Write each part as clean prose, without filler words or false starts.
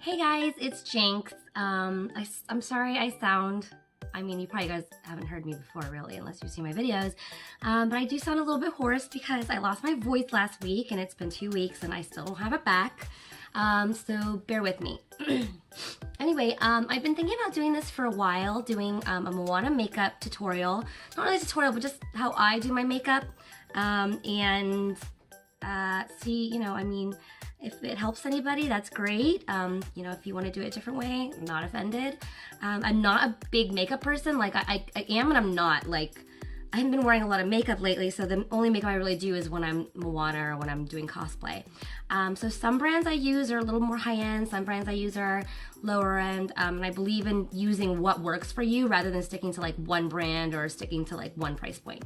Hey guys, it's Jinx. I'm sorry I sound, you probably guys haven't heard me before really, unless you've seen my videos, but I do sound a little bit hoarse because I lost my voice last week and it's been 2 weeks and I still don't have it back, so bear with me. Anyway, I've been thinking about doing this for a while, doing a Moana makeup tutorial. Not really a tutorial, but just how I do my makeup, see, if it helps anybody, that's great. If you want to do it a different way, I'm not offended. I'm not a big makeup person. Like I am and I'm not. Like I haven't been wearing a lot of makeup lately, so the only makeup I really do is when I'm Moana or when I'm doing cosplay. So some brands I use are a little more high-end, some brands I use are lower end, and I believe in using what works for you rather than sticking to like one brand or sticking to like one price point.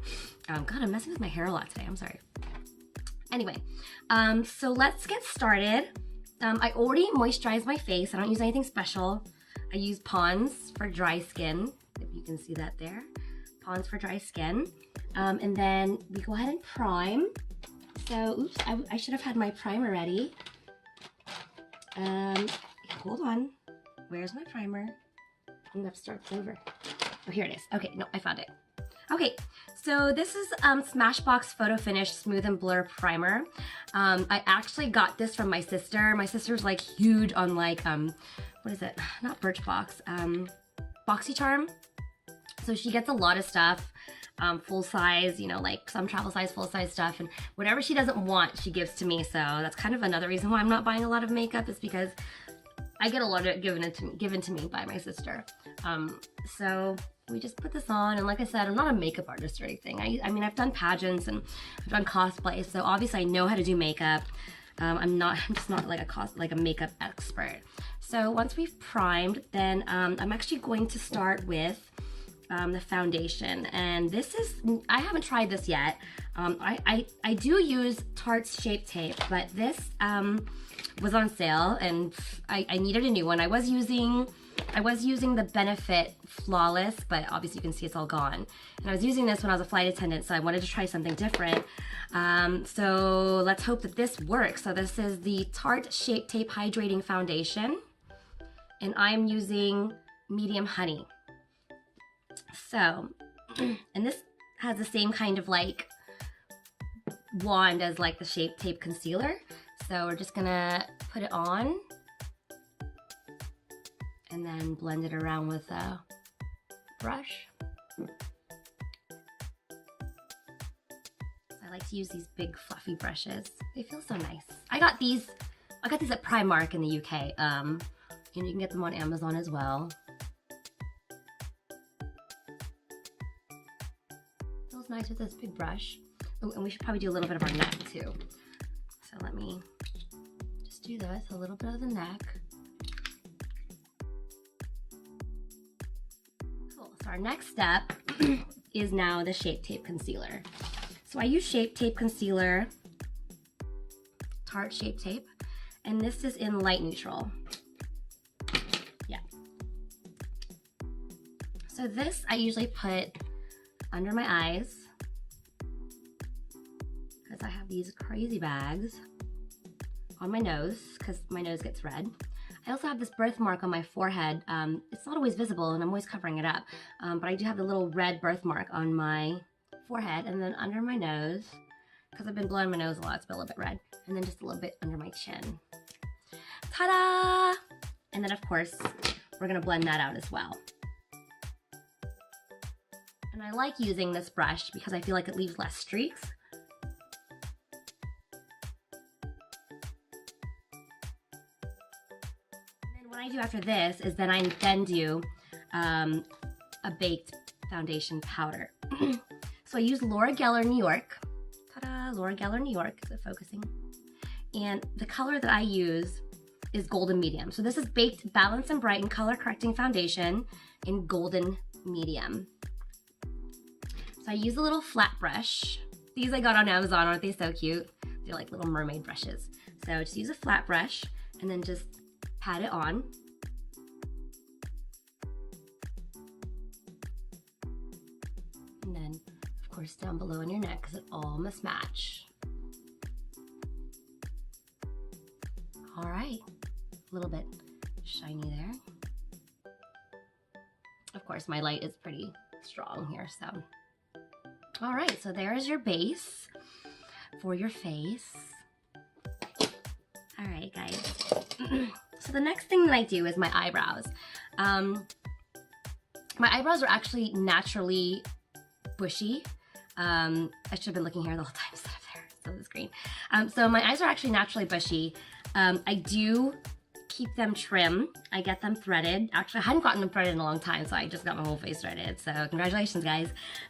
God, I'm messing with my hair a lot today, I'm sorry. Anyway, so let's get started. I already moisturized my face. I don't use anything special. I use Pond's for dry skin, if you can see that there. Pond's for dry skin. And then we go ahead and prime. So, oops, I should have had my primer ready. Hold on. Where's my primer? I'm gonna have to start over. Oh, here it is. Okay, no, I found it. Okay, so this is Smashbox Photo Finish Smooth and Blur Primer. I actually got this from my sister. My sister's like huge on like, what is it? Not Birchbox, BoxyCharm. So she gets a lot of stuff, full size, like some travel size, full size stuff, and whatever she doesn't want, she gives to me. So that's kind of another reason why I'm not buying a lot of makeup, is because I get a lot of it given to me by my sister. So we just put this on, and like I said, I'm not a makeup artist or anything. I mean, I've done pageants and I've done cosplay, so obviously I know how to do makeup. I'm just not like a makeup expert. So once we've primed, then I'm actually going to start with the foundation, and this is, I haven't tried this yet. I do use Tarte's Shape Tape, but this was on sale and I needed a new one. I was using the Benefit Flawless, but obviously you can see it's all gone. And I was using this when I was a flight attendant, so I wanted to try something different. So let's hope that this works. So this is the Tarte Shape Tape Hydrating Foundation, and I'm using Medium Honey. So, and this has the same kind of like wand as like the Shape Tape Concealer. So we're just gonna put it on and then blend it around with a brush. I like to use these big fluffy brushes. They feel so nice. I got these at Primark in the UK. And you can get them on Amazon as well. Feels nice with this big brush. Oh, and we should probably do a little bit of our neck too. So let me just do this, a little bit of the neck. Cool, so our next step is now the Shape Tape Concealer. So I use Shape Tape Concealer, Tarte Shape Tape, and this is in light neutral. Yeah. So this I usually put under my eyes, because I have these crazy bags, on my nose, because my nose gets red. I also have this birthmark on my forehead. It's not always visible and I'm always covering it up, but I do have the little red birthmark on my forehead, and then under my nose, because I've been blowing my nose a lot, it's been a little bit red, and then just a little bit under my chin. Ta-da! And then of course, we're gonna blend that out as well. And I like using this brush because I feel like it leaves less streaks. What I do after this is then I do a baked foundation powder. So I use Laura Geller New York. Ta-da, Laura Geller New York, is it focusing? And the color that I use is Golden Medium. So this is Baked Balance and Brighten Color Correcting Foundation in Golden Medium. So I use a little flat brush. These I got on Amazon, aren't they so cute? They're like little mermaid brushes. So just use a flat brush and then just pat it on. And then, of course, down below on your neck, because it all must match. All right, a little bit shiny there. Of course, my light is pretty strong here, so. All right, so there is your base for your face. All right, guys. So the next thing that I do is my eyebrows. My eyebrows are actually naturally bushy. I should have been looking here the whole time instead of there, so the screen. So my eyes are actually naturally bushy. I do keep them trim. I get them threaded. Actually, I hadn't gotten them threaded in a long time, so I just got my whole face threaded. So congratulations, guys.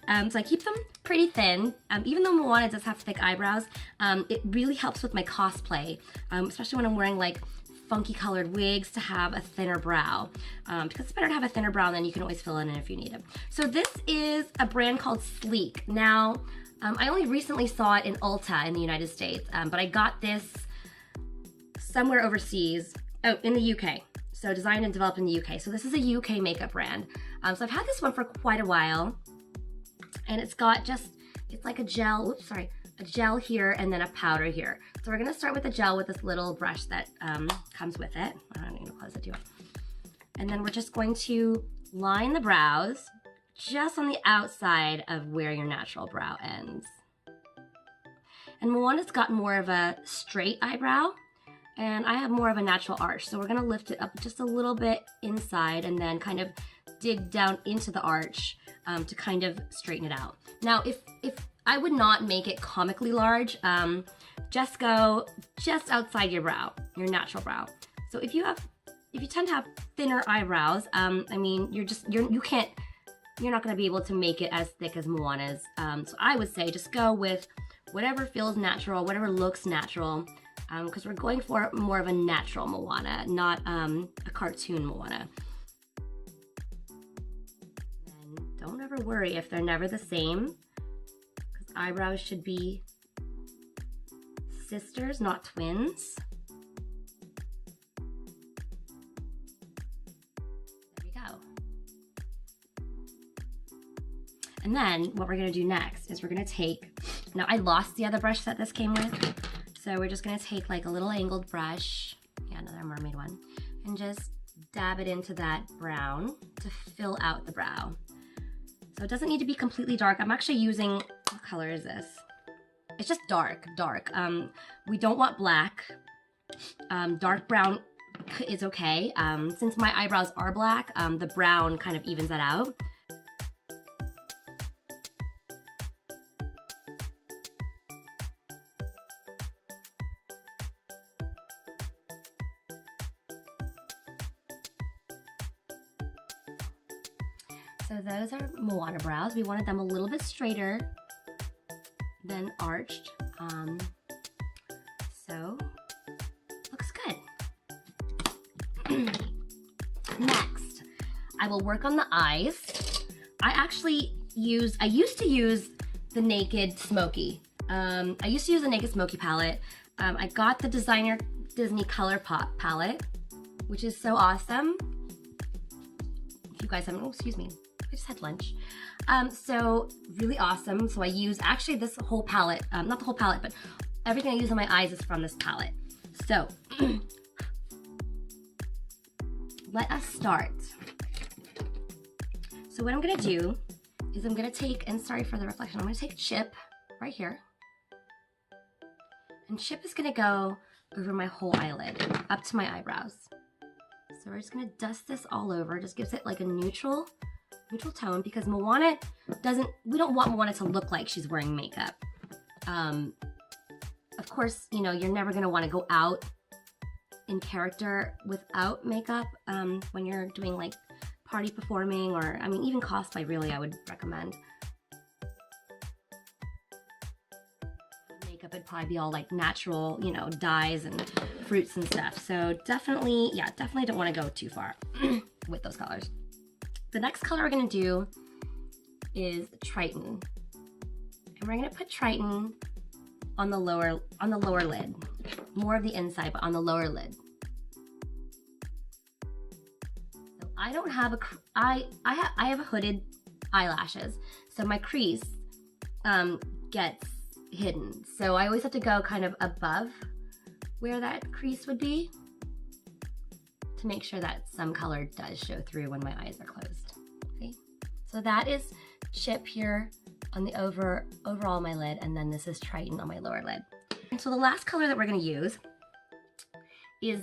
So I keep them pretty thin. Even though Moana does have thick eyebrows, it really helps with my cosplay, especially when I'm wearing like funky colored wigs, to have a thinner brow. Because it's better to have a thinner brow, and then you can always fill it in if you need it. So this is a brand called Sleek. Now, I only recently saw it in Ulta in the United States, but I got this somewhere overseas. Oh, in the UK. So designed and developed in the UK. So this is a UK makeup brand. So I've had this one for quite a while, and it's got just, it's like a gel, oops, sorry, a gel here and then a powder here. So we're gonna start with the gel with this little brush that comes with it. I don't need to close it, do it. And then we're just going to line the brows just on the outside of where your natural brow ends. And Moana's got more of a straight eyebrow, and I have more of a natural arch. So we're gonna lift it up just a little bit inside and then kind of dig down into the arch to kind of straighten it out. Now, if I would not make it comically large, just go just outside your brow, your natural brow. So if you tend to have thinner eyebrows, I mean, you're not gonna be able to make it as thick as Moana's. So I would say just go with whatever feels natural, whatever looks natural, because we're going for more of a natural Moana, not a cartoon Moana. And don't ever worry if they're never the same, because eyebrows should be sisters, not twins. There we go. And then what we're gonna do next is we're gonna take, now I lost the other brush that this came with, so we're just gonna take like a little angled brush, yeah, another mermaid one, and just dab it into that brown to fill out the brow. So it doesn't need to be completely dark. I'm actually using, what color is this? It's just dark. We don't want black. Dark brown is okay. Since my eyebrows are black, the brown kind of evens that out. So those are Moana brows. We wanted them a little bit straighter than arched. So, looks good. Next, I will work on the eyes. I used to use the Naked Smoky. I used to use the Naked Smoky palette. I got the designer Disney Color Pop palette, which is so awesome. If you guys haven't, oh, excuse me. I just had lunch. So really awesome. So I use actually this whole palette, not the whole palette, but everything I use on my eyes is from this palette. So let us start. So what I'm gonna do is I'm gonna take, and sorry for the reflection, I'm gonna take Chip right here. And Chip is gonna go over my whole eyelid, up to my eyebrows. So we're just gonna dust this all over, just gives it like a neutral tone, because Moana we don't want Moana to look like she's wearing makeup. Of course, you know, you're never gonna wanna go out in character without makeup when you're doing like party performing, or I mean even cosplay, really I would recommend. Makeup would probably be all like natural, you know, dyes and fruits and stuff. So definitely, yeah, definitely don't wanna go too far with those colors. The next color we're gonna do is Triton. And we're gonna put Triton on the lower lid. More of the inside, but on the lower lid. So I don't have I have hooded eyelashes, so my crease gets hidden. So I always have to go kind of above where that crease would be. to make sure that some color does show through when my eyes are closed. Okay, so that is Chip here on the overall my lid, and then this is Triton on my lower lid. And so the last color that we're gonna use is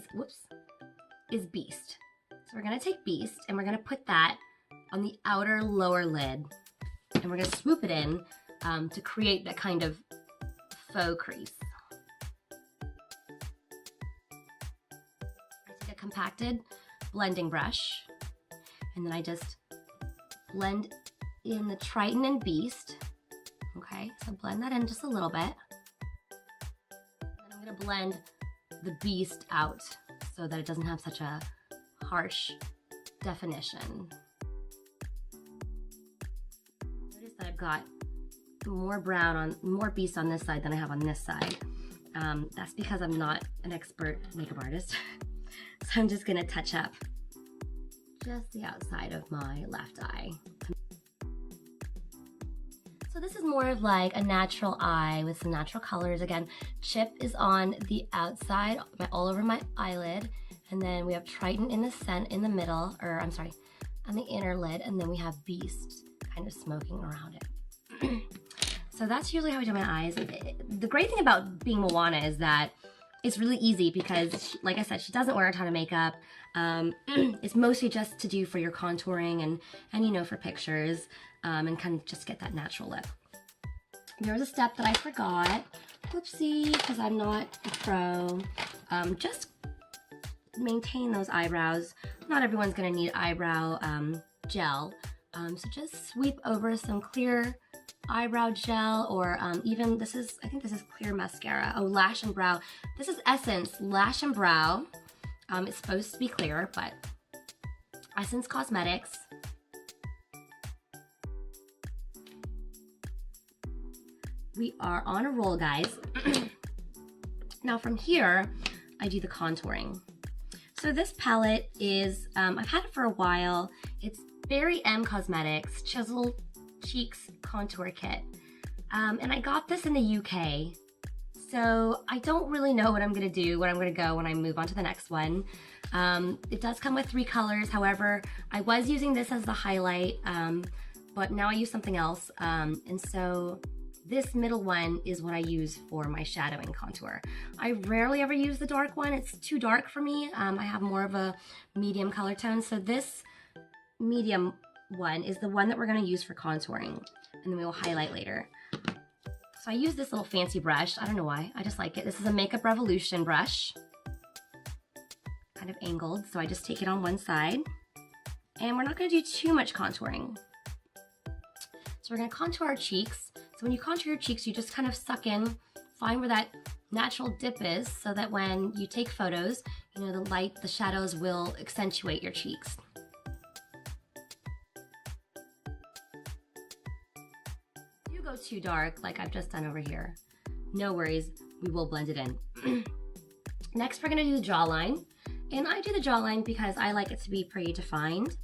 Beast. So we're gonna take Beast and we're gonna put that on the outer lower lid, and we're gonna swoop it in to create that kind of faux crease. I take a compacted blending brush, and then I just blend in the Triton and Beast. Okay, so blend that in just a little bit. And then I'm gonna blend the Beast out so that it doesn't have such a harsh definition. Notice that I've got more Beast on this side than I have on this side. That's because I'm not an expert makeup artist. So I'm just gonna touch up just the outside of my left eye. So this is more of like a natural eye with some natural colors. Again, Chip is on the outside, all over my eyelid, and then we have Triton in the middle, or I'm sorry, on the inner lid, and then we have Beast kind of smoking around it. So that's usually how I do my eyes. The great thing about being Moana is that it's really easy because, like I said, she doesn't wear a ton of makeup. It's mostly just to do for your contouring and you know, for pictures, and kind of just get that natural look. There was a step that I forgot. Whoopsie, because I'm not a pro. Just maintain those eyebrows. Not everyone's gonna need eyebrow gel. So just sweep over some clear eyebrow gel, or even I think this is clear mascara. Oh, Lash and Brow. This is Essence Lash and Brow. It's supposed to be clear, but Essence Cosmetics. We are on a roll, guys. Now from here, I do the contouring. So this palette is, I've had it for a while. It's Berry M Cosmetics Chisel Cheeks Contour Kit. And I got this in the UK. So I don't really know what I'm gonna do, where I'm gonna go when I move on to the next one. It does come with 3 colors. However, I was using this as the highlight, but now I use something else. And so this middle one is what I use for my shadowing contour. I rarely ever use the dark one. It's too dark for me. I have more of a medium color tone. So this medium one is the one that we're gonna use for contouring, and then we will highlight later. So I use this little fancy brush. I don't know why, I just like it. This is a Makeup Revolution brush, kind of angled. So I just take it on one side, and we're not gonna do too much contouring. So we're gonna contour our cheeks. So when you contour your cheeks, you just kind of suck in, find where that natural dip is, so that when you take photos, you know, the light, the shadows will accentuate your cheeks. If you go too dark, like I've just done over here, no worries, we will blend it in. Next, we're gonna do the jawline. And I do the jawline because I like it to be pretty defined.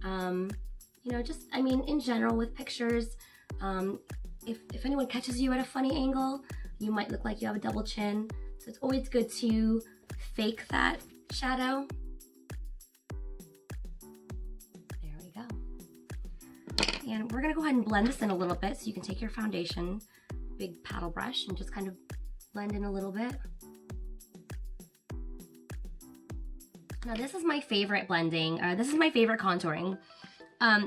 You know, just, I mean, in general with pictures, if anyone catches you at a funny angle, you might look like you have a double chin. So it's always good to fake that shadow. There we go. And we're gonna go ahead and blend this in a little bit, so you can take your foundation, big paddle brush, and just kind of blend in a little bit. Now this is my favorite blending, this is my favorite contouring.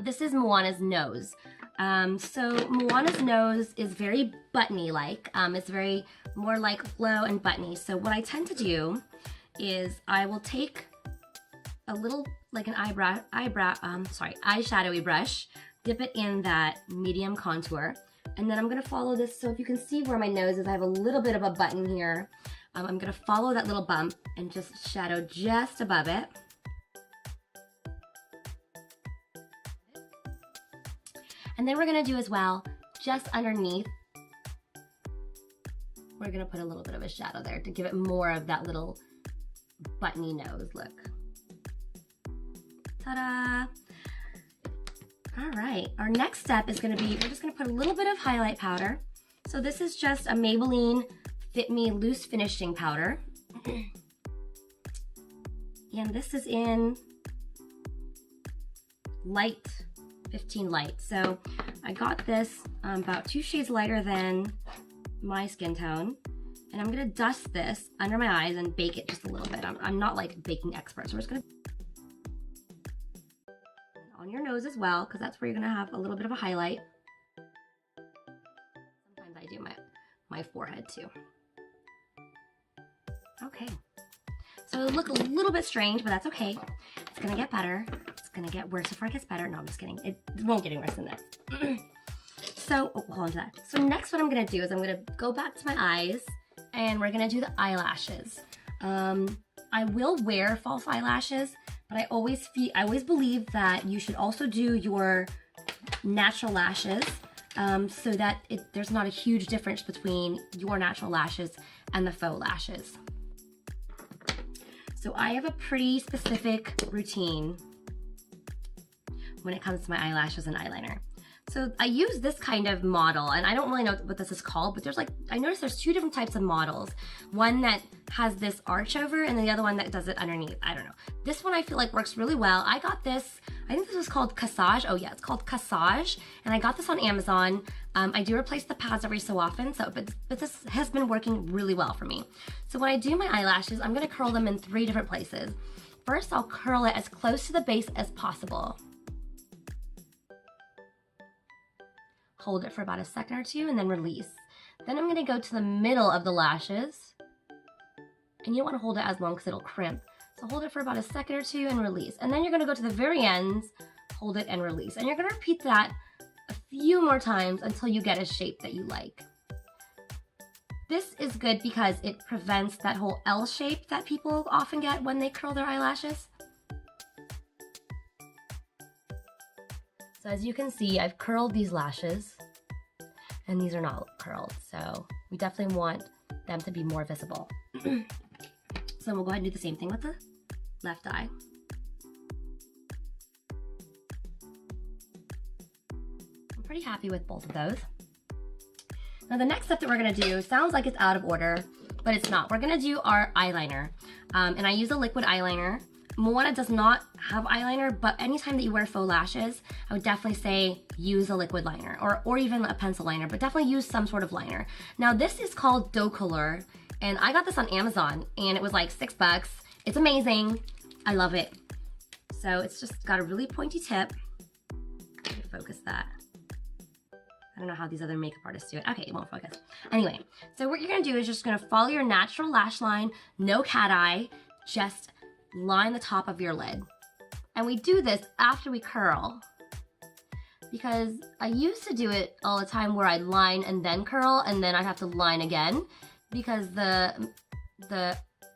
This is Moana's nose. So Moana's nose is very buttony-like. It's very more like low and buttony. So what I tend to do is I will take a little, like an eyeshadowy brush, dip it in that medium contour, and then I'm gonna follow this. So if you can see where my nose is, I have a little bit of a button here. I'm gonna follow that little bump and just shadow just above it. And then we're gonna do as well, just underneath, we're gonna put a little bit of a shadow there to give it more of that little buttony nose look. Ta-da! All right, our next step is gonna be, we're just gonna put a little bit of highlight powder. So this is just a Maybelline Fit Me Loose Finishing Powder. And this is in light, 15 light. So I got this about 2 shades lighter than my skin tone. And I'm gonna dust this under my eyes and bake it just a little bit. I'm not like a baking expert, so we're just gonna on your nose as well, because that's where you're gonna have a little bit of a highlight. Sometimes I do my forehead too. Okay. So it'll look a little bit strange, but that's okay. It's gonna get better. It's gonna get worse before it gets better. No, I'm just kidding. It won't get any worse than this. So, hold on to that. So next what I'm gonna do is I'm gonna go back to my eyes and we're gonna do the eyelashes. I will wear false eyelashes, but I always believe that you should also do your natural lashes so that there's not a huge difference between your natural lashes and the faux lashes. So I have a pretty specific routine when it comes to my eyelashes and eyeliner. So I use this kind of model, and I don't really know what this is called, but I noticed there's 2 different types of models. One that has this arch over, and then the other one that does it underneath. I don't know. This one I feel like works really well. I got this, I think this was called Cassage. Oh yeah, it's called Cassage, and I got this on Amazon. I do replace the pads every so often, but this has been working really well for me. So when I do my eyelashes, I'm gonna curl them in 3 different places. First, I'll curl it as close to the base as possible. Hold it for about a second or 2 and then release. Then I'm gonna go to the middle of the lashes, and you don't wanna hold it as long because it'll crimp. So hold it for about a second or 2 and release. And then you're gonna go to the very ends, hold it and release. And you're gonna repeat that a few more times until you get a shape that you like. This is good because it prevents that whole L shape that people often get when they curl their eyelashes. So as you can see, I've curled these lashes, and these are not curled, so we definitely want them to be more visible. So we'll go ahead and do the same thing with the left eye. I'm pretty happy with both of those. Now the next step that we're gonna do sounds like it's out of order, but it's not. We're gonna do our eyeliner, and I use a liquid eyeliner. Moana does not have eyeliner, but anytime that you wear faux lashes, I would definitely say use a liquid liner or even a pencil liner, but definitely use some sort of liner. Now this is called dough color, and I got this on Amazon, and it was like $6. It's amazing. I love it. So it's just got a really pointy tip. Let me focus that. I don't know how these other makeup artists do it. Okay, it won't focus. Anyway, so what you're gonna do is just gonna follow your natural lash line, no cat eye, just line the top of your lid. And we do this after we curl, because I used to do it all the time where I'd line and then curl, and then I'd have to line again because the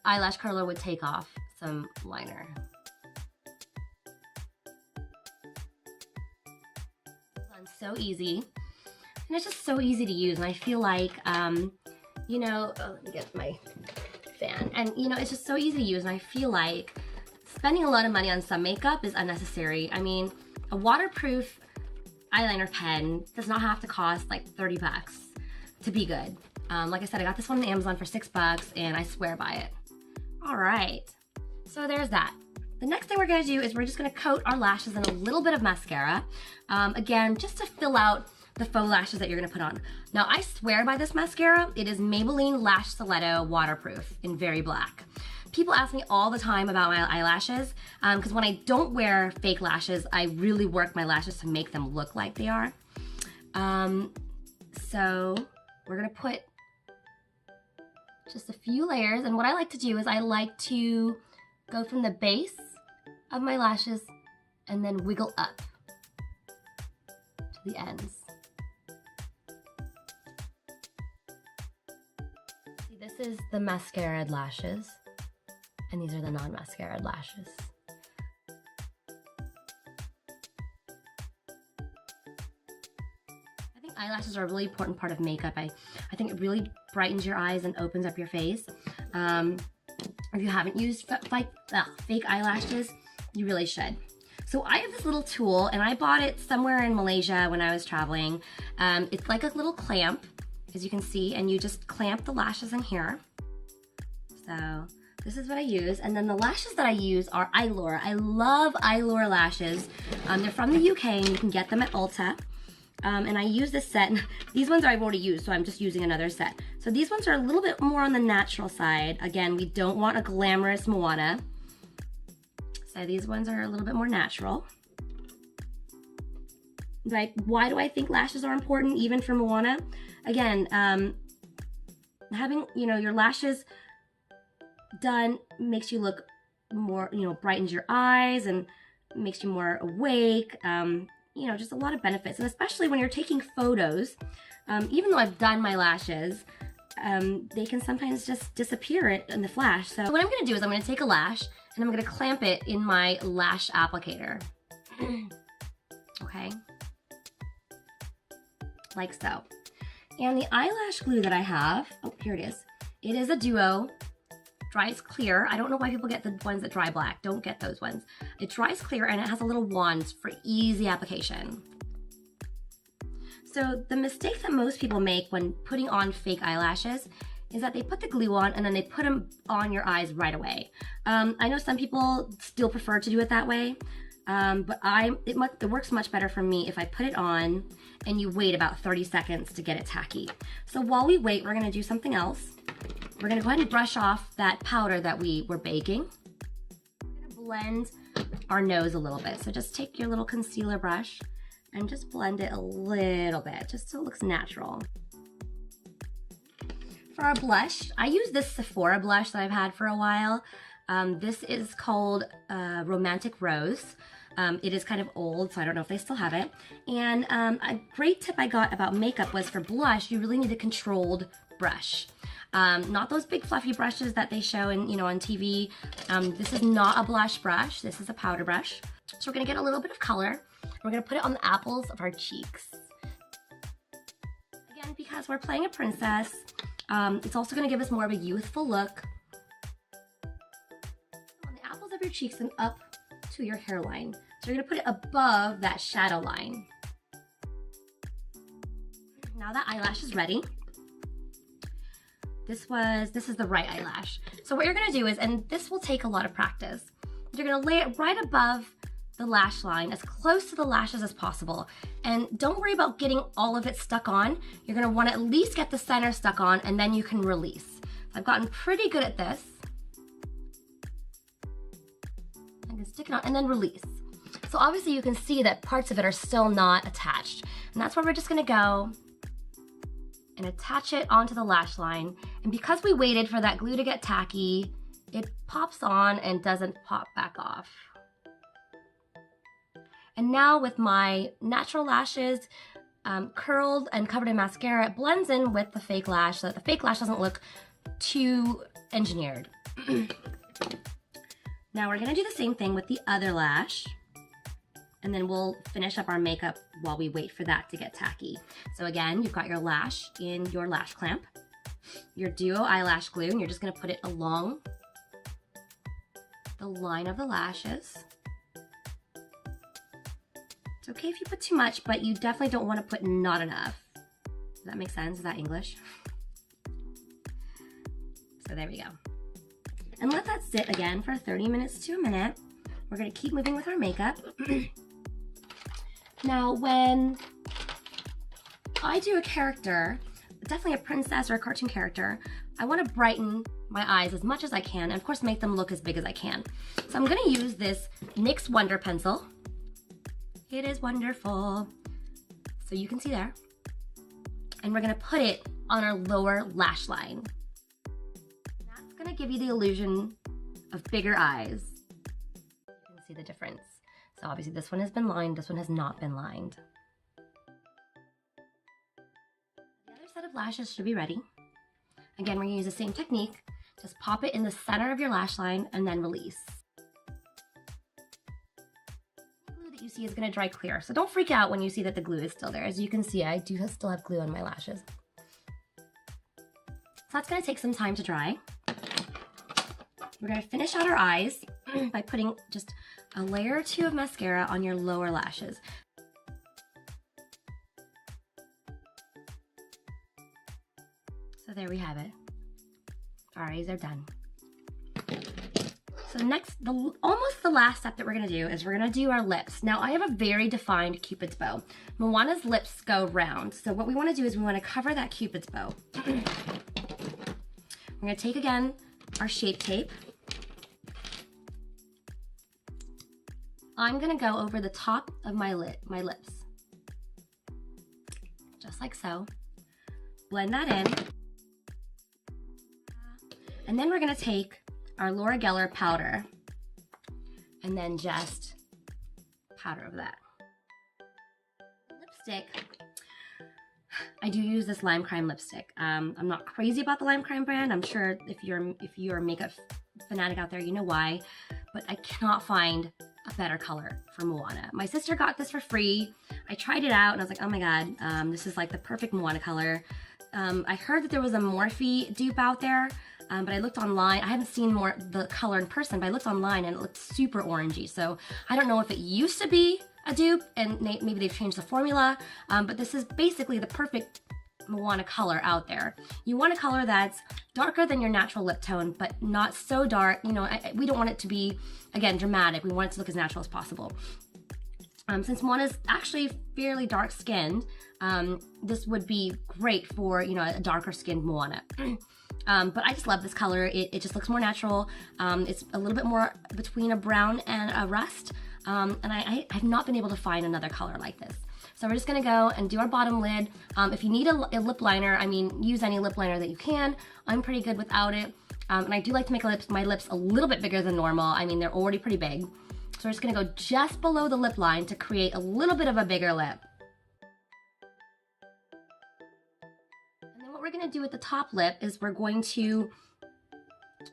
eyelash curler would take off some liner. It's so easy, and it's just so easy to use, and I feel like you know, let me get my fan. And you know, it's just so easy to use, and I feel like spending a lot of money on some makeup is unnecessary. I mean, a waterproof eyeliner pen does not have to cost like $30 to be good. Like I said, I got this one on Amazon for $6 and I swear by it. All right, so there's that. The next thing we're gonna do is we're just gonna coat our lashes in a little bit of mascara. Again, just to fill out the faux lashes that you're gonna put on. Now, I swear by this mascara. It is Maybelline Lash Stiletto Waterproof in Very Black. People ask me all the time about my eyelashes, because when I don't wear fake lashes, I really work my lashes to make them look like they are. So we're gonna put just a few layers, and what I like to do is I like to go from the base of my lashes and then wiggle up to the ends. See, this is the mascaraed lashes, and these are the non-mascaraed lashes. I think eyelashes are a really important part of makeup. I think it really brightens your eyes and opens up your face. If you haven't used fake eyelashes, you really should. So I have this little tool, and I bought it somewhere in Malaysia when I was traveling. It's like a little clamp, as you can see, and you just clamp the lashes in here. So This is what I use. And then the lashes that I use are Eyelure. I love Eyelure lashes. They're from the UK and you can get them at Ulta. And I use this set. These ones I've already used, so I'm just using another set. So these ones are a little bit more on the natural side. Again, we don't want a glamorous Moana. So these ones are a little bit more natural. Like, why do I think lashes are important even for Moana? Again, having, you know, your lashes done makes you look more, you know, brightens your eyes and makes you more awake. You know, just a lot of benefits. And especially when you're taking photos, even though I've done my lashes, they can sometimes just disappear in the flash. So what I'm gonna do is I'm gonna take a lash and I'm gonna clamp it in my lash applicator. Okay. Like so. And the eyelash glue that I have, oh, here it is. It is a duo. Dries clear. I don't know why people get the ones that dry black. Don't get those ones. It dries clear and it has a little wand for easy application. So the mistake that most people make when putting on fake eyelashes is that they put the glue on and then they put them on your eyes right away. I know some people still prefer to do it that way, but it works much better for me if I put it on and you wait about 30 seconds to get it tacky. So while we wait, we're gonna do something else. We're gonna go ahead and brush off that powder that we were baking. We're gonna blend our nose a little bit. So just take your little concealer brush and just blend it a little bit, just so it looks natural. For our blush, I use this Sephora blush that I've had for a while. This is called Romantic Rose. It is kind of old, so I don't know if they still have it. And a great tip I got about makeup was for blush, you really need a controlled brush. Not those big fluffy brushes that they show in, you know, on TV. This is not a blush brush. This is a powder brush. So we're gonna get a little bit of color. We're gonna put it on the apples of our cheeks. Again, because we're playing a princess, it's also gonna give us more of a youthful look. On the apples of your cheeks and up to your hairline. So you're gonna put it above that shadow line. Now that eyelash is ready. This is the right eyelash. So what you're gonna do is, and this will take a lot of practice, you're gonna lay it right above the lash line, as close to the lashes as possible. And don't worry about getting all of it stuck on. You're gonna wanna at least get the center stuck on and then you can release. So I've gotten pretty good at this. I'm gonna stick it on and then release. So obviously you can see that parts of it are still not attached. And that's where we're just gonna go and attach it onto the lash line. And because we waited for that glue to get tacky, it pops on and doesn't pop back off. And now with my natural lashes curled and covered in mascara, it blends in with the fake lash so that the fake lash doesn't look too engineered. Now we're gonna do the same thing with the other lash. And then we'll finish up our makeup while we wait for that to get tacky. So again, you've got your lash in your lash clamp, your duo eyelash glue, and you're just gonna put it along the line of the lashes. It's okay if you put too much, but you definitely don't wanna put not enough. Does that make sense? Is that English? So there we go. And let that sit again for 30 minutes to a minute. We're gonna keep moving with our makeup. Now, when I do a character, definitely a princess or a cartoon character, I want to brighten my eyes as much as I can, and of course make them look as big as I can. So I'm going to use this NYX Wonder Pencil. It is wonderful. So you can see there. And we're going to put it on our lower lash line. That's going to give you the illusion of bigger eyes. You can see the difference. So obviously this one has been lined, this one has not been lined. The other set of lashes should be ready. Again, we're gonna use the same technique. Just pop it in the center of your lash line and then release. The glue that you see is gonna dry clear, so don't freak out when you see that the glue is still there. As you can see, I do still have glue on my lashes. So that's gonna take some time to dry. We're gonna finish out our eyes by putting just a layer or two of mascara on your lower lashes. So there we have it. Our eyes are done. So almost the last step that we're gonna do is we're gonna do our lips. Now I have a very defined Cupid's bow. Moana's lips go round. So what we wanna do is we wanna cover that Cupid's bow. We're gonna take again our Shape Tape. I'm gonna go over the top of my lips. Just like so. Blend that in. And then we're gonna take our Laura Geller powder and then just powder over that. Lipstick, I do use this Lime Crime lipstick. I'm not crazy about the Lime Crime brand. I'm sure if you're a makeup fanatic out there, you know why, but I cannot find a better color for Moana. My sister got this for free. I tried it out and I was like, oh my god, this is like the perfect Moana color. I heard that there was a Morphe dupe out there, but I looked online. I haven't seen the color in person, but I looked online and it looked super orangey. So I don't know if it used to be a dupe and maybe they've changed the formula, but this is basically the perfect Moana color out there. You want a color that's darker than your natural lip tone, but not so dark. You know, we don't want it to be, again, dramatic. We want it to look as natural as possible. Since Moana's actually fairly dark skinned, this would be great for, you know, a darker skinned Moana. But I just love this color. It just looks more natural. It's a little bit more between a brown and a rust. And I have not been able to find another color like this. So we're just gonna go and do our bottom lid. If you need a lip liner, I mean, use any lip liner that you can. I'm pretty good without it. And I do like to make my lips a little bit bigger than normal. I mean, they're already pretty big. So we're just gonna go just below the lip line to create a little bit of a bigger lip. And then what we're gonna do with the top lip is we're going to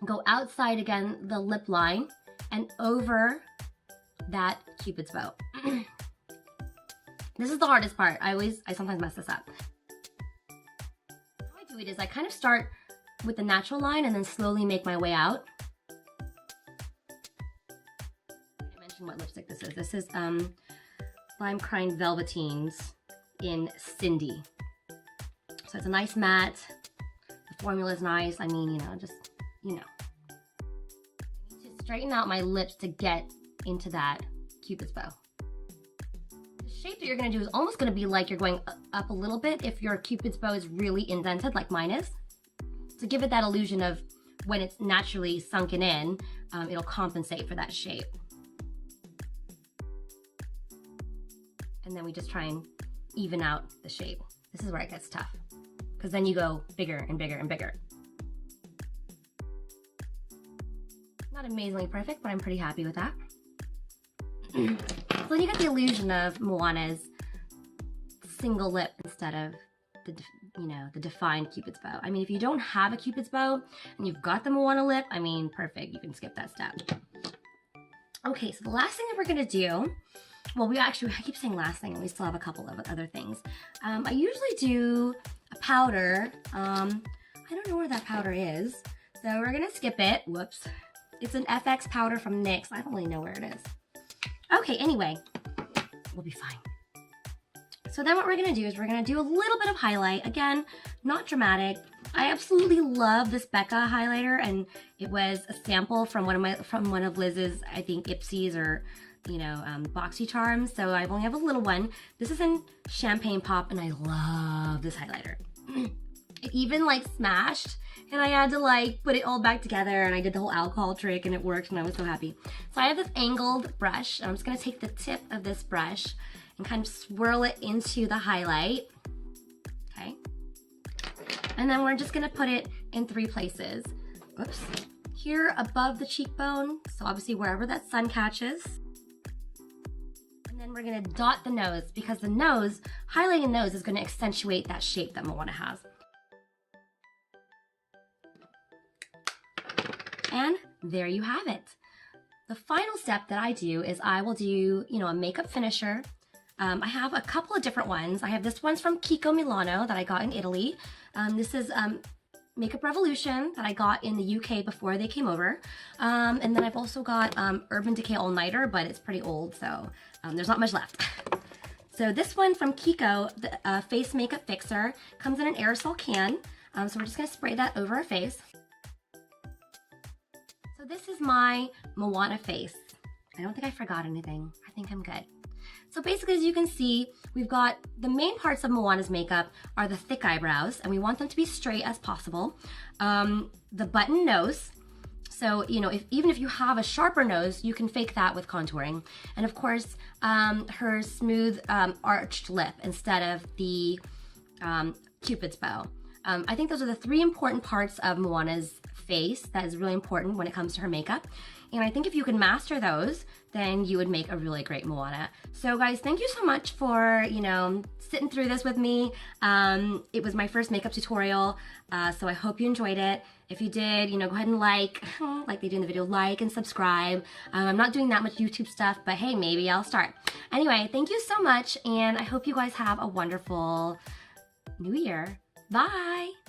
go outside again, the lip line, and over that Cupid's bow. This is the hardest part. I sometimes mess this up. How I do it is I kind of start with the natural line and then slowly make my way out. I mentioned what lipstick this is. This is Lime Crime Velveteens in Cindy. So it's a nice matte. The formula is nice. I mean, you know, just, you know. I need to straighten out my lips to get into that Cupid's bow. The shape that you're gonna do is almost gonna be like you're going up a little bit if your Cupid's bow is really indented like mine is. To give it that illusion of when it's naturally sunken in, it'll compensate for that shape. And then we just try and even out the shape. This is where it gets tough, because then you go bigger and bigger and bigger. Not amazingly perfect, but I'm pretty happy with that. So then you get the illusion of Moana's single lip instead of the defined Cupid's bow. I mean, if you don't have a Cupid's bow and you've got the Moana lip, I mean, perfect. You can skip that step. Okay, so the last thing that we're gonna do, well, I keep saying last thing, and we still have a couple of other things. I usually do a powder. I don't know where that powder is, so we're gonna skip it. Whoops. It's an FX powder from NYX. I don't really know where it is. Okay, anyway, we'll be fine. So then what we're gonna do is we're gonna do a little bit of highlight. Again, not dramatic. I absolutely love this Becca highlighter, and it was a sample from one of Liz's, I think, Ipsies or, you know, Boxy Charms. So I only have a little one. This is in Champagne Pop, and I love this highlighter. It even like smashed, and I had to like put it all back together, and I did the whole alcohol trick, and it worked, and I was so happy. So I have this angled brush, and I'm just gonna take the tip of this brush and kind of swirl it into the highlight, okay? And then we're just gonna put it in 3 places. Oops. Here above the cheekbone, so obviously wherever that sun catches. And then we're gonna dot the nose, because the nose, highlighting the nose is gonna accentuate that shape that Moana has. And there you have it. The final step that I do is I will do, you know, a makeup finisher. I have a couple of different ones. I have this one's from Kiko Milano that I got in Italy. This is Makeup Revolution that I got in the UK before they came over. And then I've also got Urban Decay All Nighter, but it's pretty old, so there's not much left. So this one from Kiko, the Face Makeup Fixer, comes in an aerosol can. So we're just gonna spray that over our face. So this is my Moana face. I don't think I forgot anything. I think I'm good. So basically, as you can see, we've got the main parts of Moana's makeup are the thick eyebrows, and we want them to be straight as possible. The button nose. So, you know, even if you have a sharper nose, you can fake that with contouring. And of course, her smooth arched lip instead of the Cupid's bow. I think those are the three important parts of Moana's face that is really important when it comes to her makeup. And I think if you can master those, then you would make a really great Moana. So guys, thank you so much for, you know, sitting through this with me. It was my first makeup tutorial, so I hope you enjoyed it. If you did, you know, go ahead and like they do in the video, like and subscribe. I'm not doing that much YouTube stuff, but hey, maybe I'll start. Anyway, thank you so much, and I hope you guys have a wonderful New Year. Bye!